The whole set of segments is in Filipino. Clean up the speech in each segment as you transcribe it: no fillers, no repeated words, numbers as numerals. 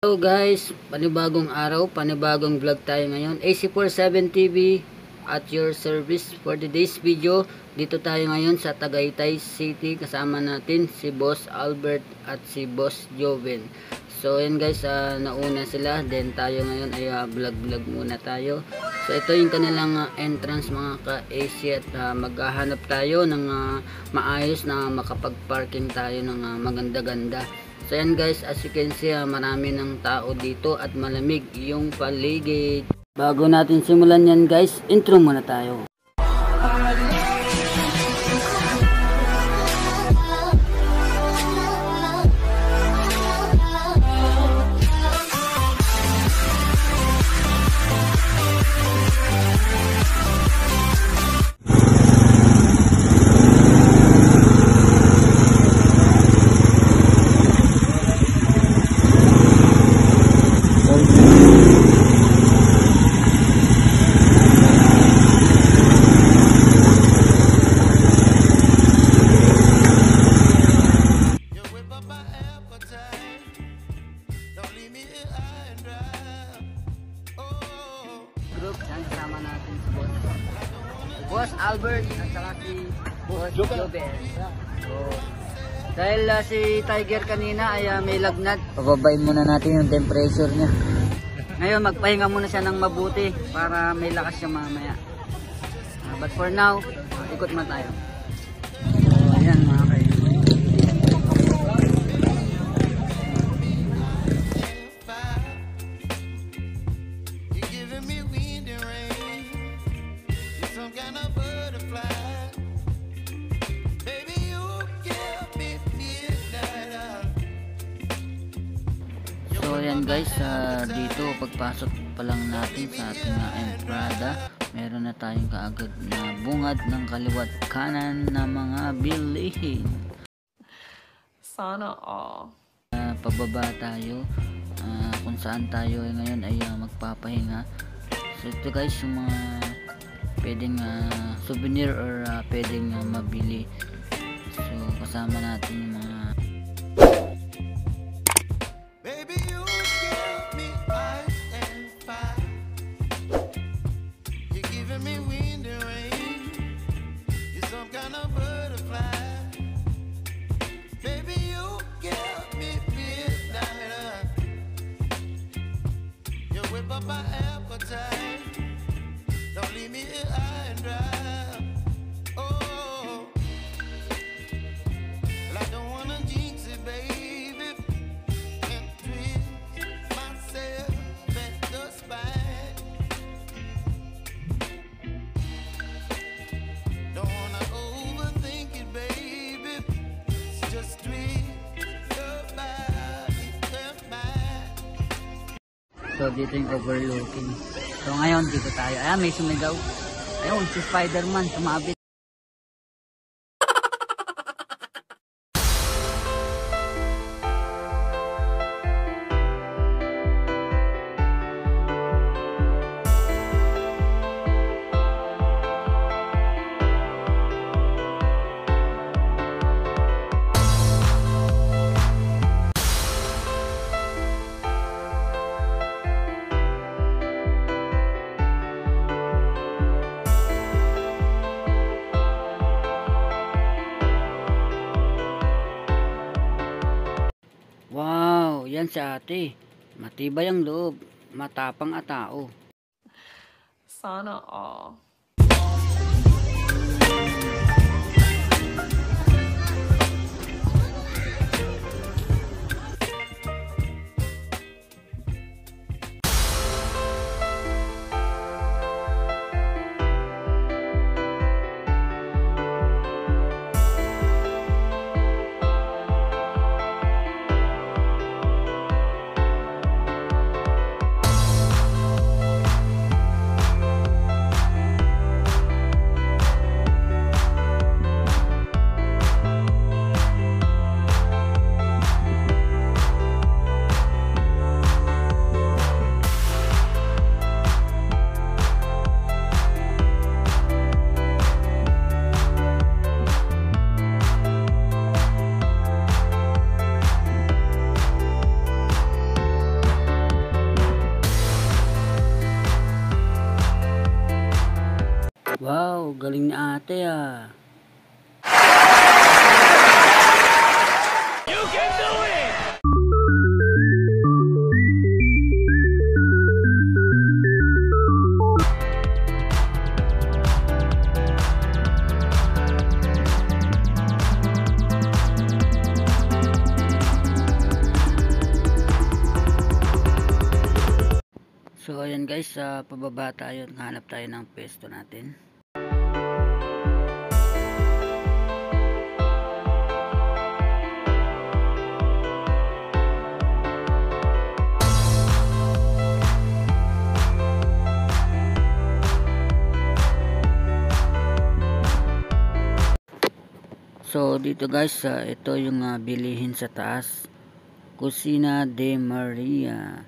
Hello guys, panibagong araw, panibagong vlog tayo ngayon. AC47 TV at your service for today's video. Dito tayo ngayon sa Tagaytay City. Kasama natin si Boss Albert at si Boss Joven. So yun guys, nauna sila. Then tayo ngayon ay vlog muna tayo. So ito yung kanilang entrance mga ka-AC at maghahanap tayo ng maayos na makapag-parking tayo ng maganda-ganda. So yan guys, as you can see, marami ng tao dito at malamig yung paligid. Bago natin simulan yan guys, intro muna tayo. Kasama natin si Boss Albert at saka si Boss Joven. So, dahil si Tiger kanina ay may lagnat, pababain muna natin yung temperature niya. Ngayon magpahinga muna siya ng mabuti para may lakas siya mamaya. But for now, ikot man tayo. So, ayan mga kayo. So ayan guys, dito pagpasok pa lang natin sa ating entrada, meron na tayong kaagad na bungad ng kaliwat kanan na mga bilihin. Sana all. Pababa tayo, kung saan tayo ngayon ay magpapahinga. So ito guys, yung mga pwedeng souvenir or pwedeng mabili. So kasama natin yung mga my appetite. Don't leave me here high and dry. Oh, well, I don't wanna jinx it, baby, and twist myself at the spine. Don't wanna overthink it, baby. It's just twist your body, your mind. So dito yung overlooking. So ngayon dito tayo. Ayan, may sumigaw. Ayun, si Spider-Man sumabit. Wow, yan si ate. Matibay ang loob, matapang at tao. Sana all. Wow, galing ni ate ah. So ayan guys, sa pababa tayo, hanap tayo ng pwesto natin. So dito guys, ito yung bilihin sa taas. Kusina de Maria.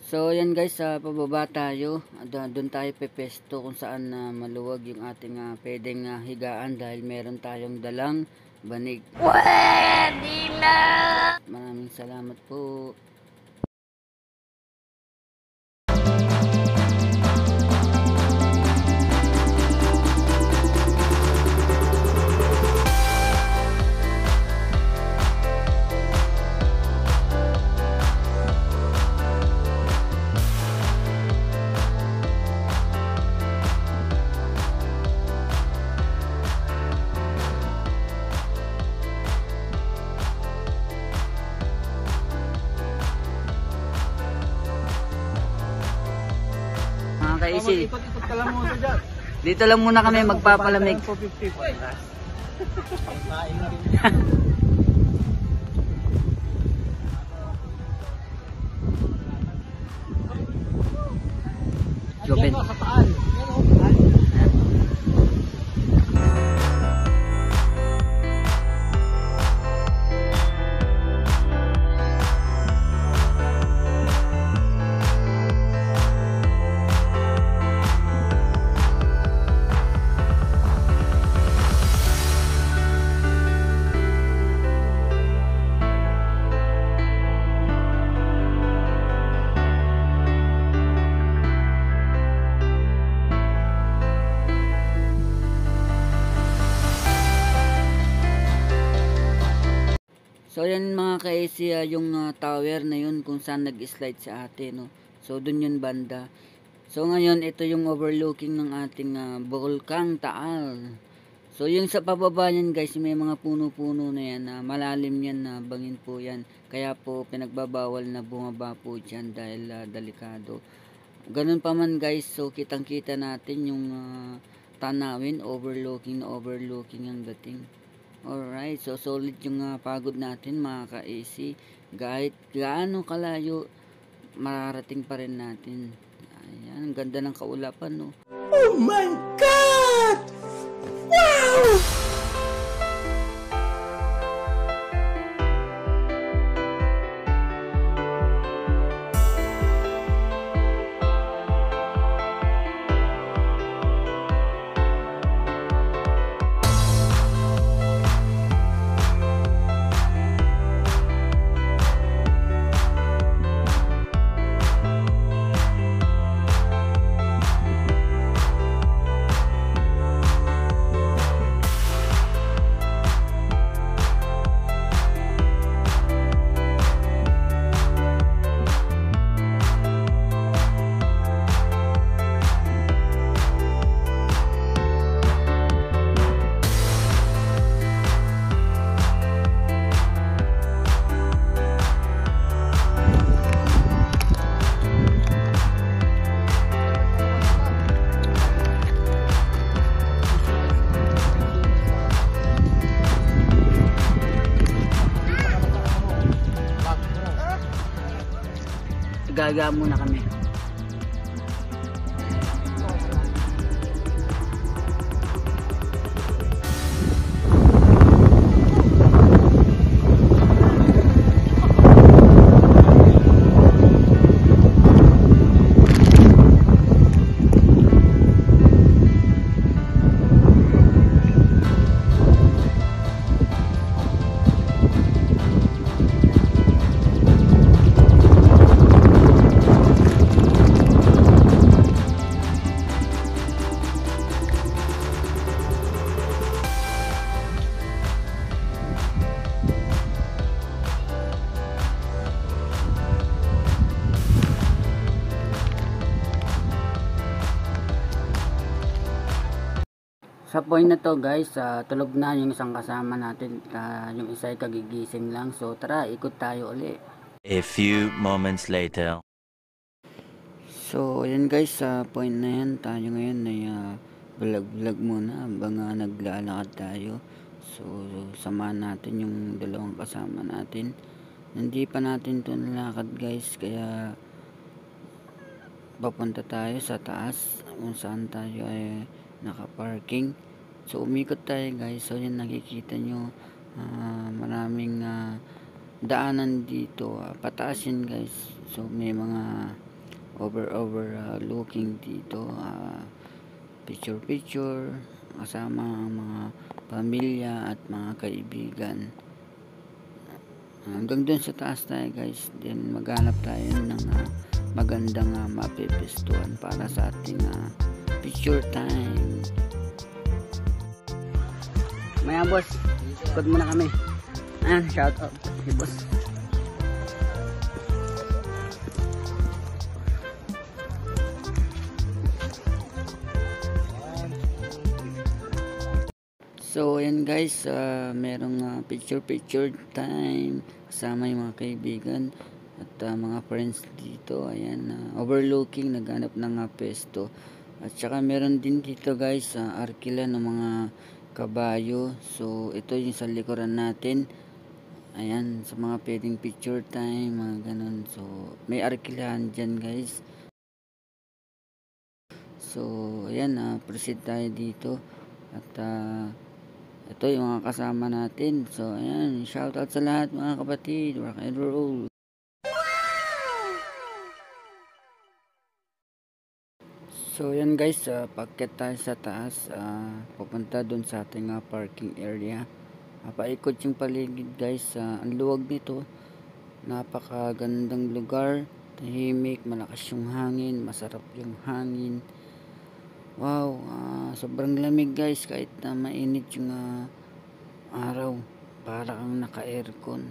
So yan guys, pababa tayo. Doon tayo pepesto kung saan maluwag yung ating pwedeng higaan dahil meron tayong dalang banig. Pwede na! Maraming salamat po. Kaisi. Ikot-ikot ka lang muna dyan. Dito lang muna kami magpapalamig. 450 po. Pagkain na rin. Joven. Sa paan. So yan mga ka-AC, yung tower na yun kung saan nag-slide sa atin, no? So dun yun banda. So ngayon ito yung overlooking ng ating Bulkang Taal. So yung sa pababa yan guys, may mga puno-puno na yan, malalim yan, bangin po yan. Kaya po pinagbabawal na bumaba po dyan dahil delikado. Ganun pa man guys, so kitang kita natin yung tanawin, overlooking ang dating. Alright, so solid yung pagod natin mga ka-AC. Kahit gaano kalayo, mararating pa rin natin. Ayan, ang ganda ng kaulapan, no? Oh my God! Wow! Gaga muna kami. Sa point na to guys, tulog na yung isang kasama natin, yung isa ay kagigising lang. So tara, ikot tayo uli. A few moments later. So ayan guys, sa point na yan, tayo ngayon ay vlog muna habang naglalakad tayo. So samahan natin yung dalawang kasama natin. Hindi pa natin ito nalakad guys, kaya papunta tayo sa taas kung saan tayo ay nakaparking. So umikot tayo guys. So yan, nakikita nyo maraming daanan dito, pataas yan guys. So may mga looking dito, picture kasama ang mga pamilya at mga kaibigan. Hanggang dun sa taas tayo guys. Then maghanap tayo ng magandang mapipistuan para sa ating picture time. Maya boss, ikot muna kami. Shout out si boss. So ayan guys, merong picture time kasama yung mga kaibigan at mga friends dito. Ayan, overlooking, naghanap ng pesto. At saka meron din dito guys, arkila ng mga kabayo. So ito yung sa likuran natin. Ayan, sa mga pwedeng picture time, mga ganun. So may arkilahan dyan guys. So ayan, proceed tayo dito. At ito yung mga kasama natin. So ayan, shout out sa lahat mga kapatid. Rock and roll. So yan guys, paakyat tayo sa taas, pupunta dun sa ating parking area. Paikot yung paligid guys. Ang luwag nito, napakagandang lugar, tahimik, malakas yung hangin, masarap yung hangin. Wow, sobrang lamig guys, kahit na mainit yung araw, para kang naka-aircon.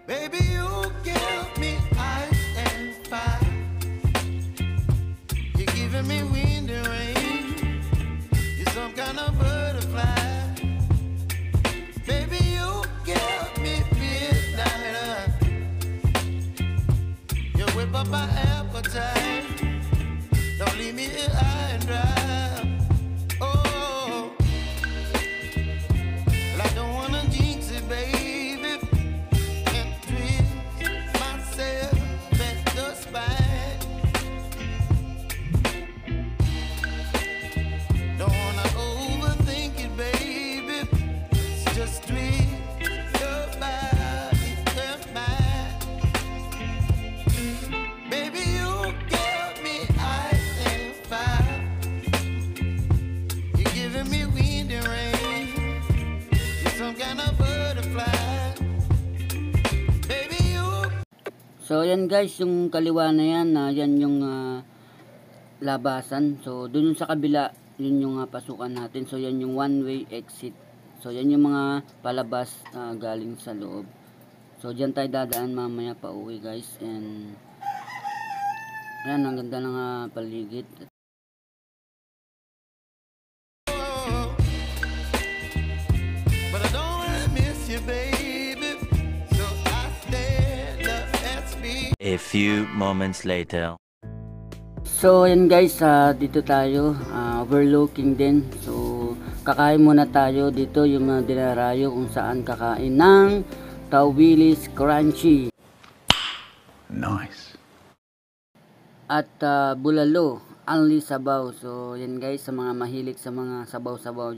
Baby, you give me ice and fire. You're giving me wind and rain. You're some kind of butterfly. Baby, you give me midnight. You whip up my appetite. Don't leave me here high and dry. Oh, well, I don't wanna jinx it, baby. So yan guys, yung kaliwa na yan, yan yung labasan. So dun sa kabila, yun yung pasukan natin. So yan yung one way exit. So yan yung mga palabas galing sa loob. So dyan tayo dadaan mamaya pa uwi guys. And Ayan, ang ganda ng paligid. Oh, but I don't wanna miss you, baby. So I stand up and speak. A few moments later. So ayan guys, dito tayo, overlooking din. So kakain muna tayo dito, yung dinarayo kung saan kakain ng Tawilis Crunchy. Nice. At bulalo, only sabaw. So yan guys, sa mga mahilig sa mga sabaw-sabaw.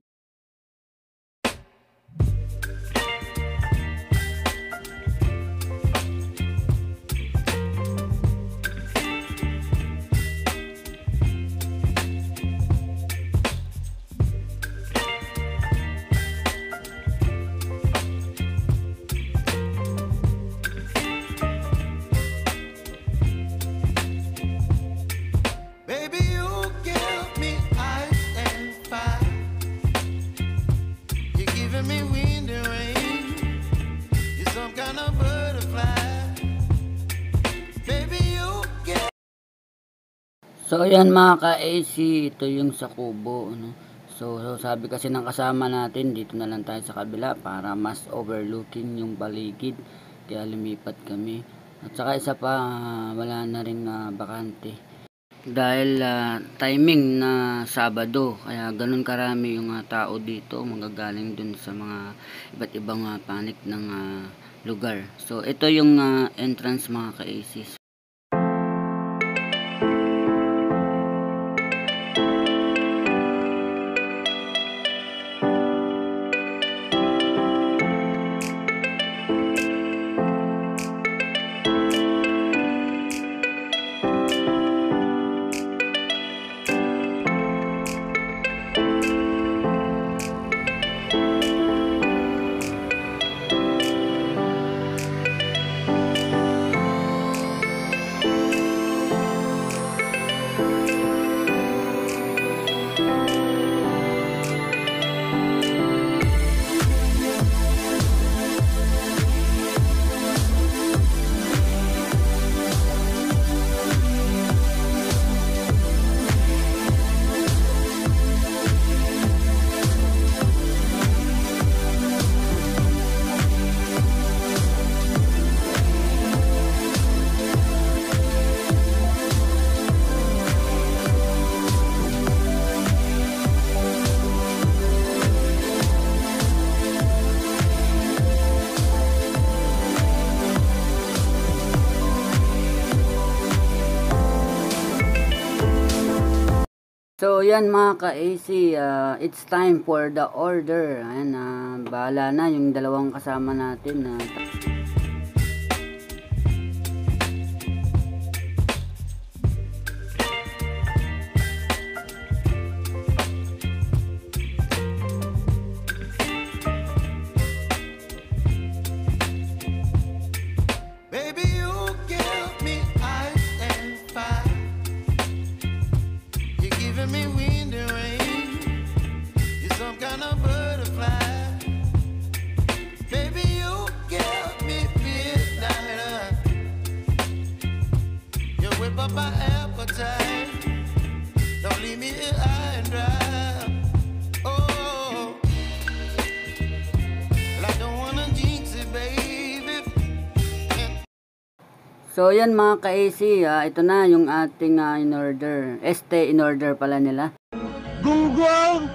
Baby, you give me ice and fire. You're giving me wind and rain. You're some kind of butterfly. Baby, you give. So ayan mga ka-AC, ito yung sa kubo, no? So sabi kasi ng kasama natin, dito na lang tayo sa kabila para mas overlooking yung paligid. Kaya lumipat kami. At saka isa pa, wala na rin bakante. Dahil timing na Sabado, kaya ganun karami yung tao dito, magagaling dun sa mga iba't ibang panik ng lugar. So ito yung entrance mga ka-AC. So yan mga ka-AC, it's time for the order. Ayan, bahala na yung dalawang kasama natin. Baby, you give me ice and fire. You're giving me wind and rain. You're some kind of butterfly. Baby, you give me midnight. You whip up my appetite. Don't leave me here high and dry. Oh, well, I don't wanna jinx it, baby. So yan mga ka-AC, ito na yung ating in order. In order pala nila. Gunggong!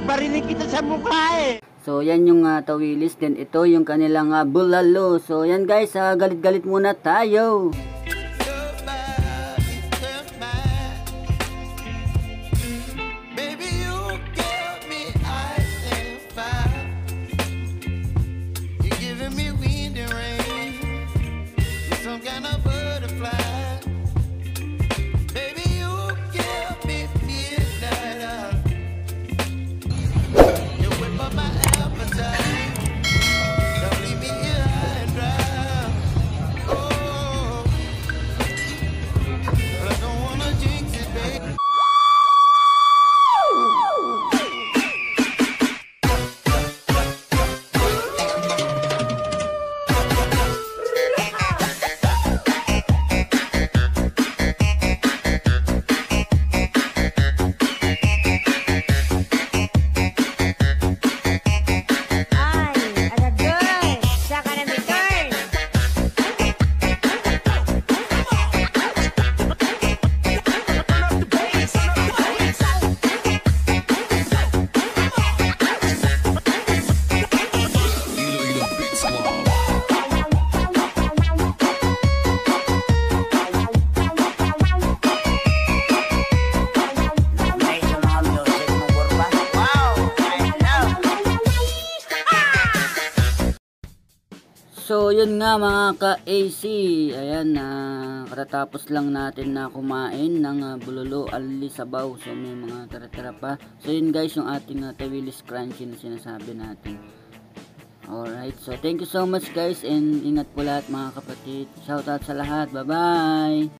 Barinig kita sa mukha eh! So yan yung Tawilis, then ito yung kanilang bulalo. So yan guys, galit-galit muna tayo. Baby, you give me ice and fire. You're giving me wind and rain. You're some kind of butterfly. Baby, you give me midnight. You whip up my appetite. Don't leave me here high and dry. Oh, So, yun nga mga ka-AC. Ayan, katatapos lang natin na kumain ng bulalo ali sabaw. So, may mga tira-tira pa. So, yun guys, yung ating tawilis crunchy na sinasabi natin. Alright, so thank you so much guys and ingat po lahat mga kapatid. Shoutout sa lahat. Bye-bye!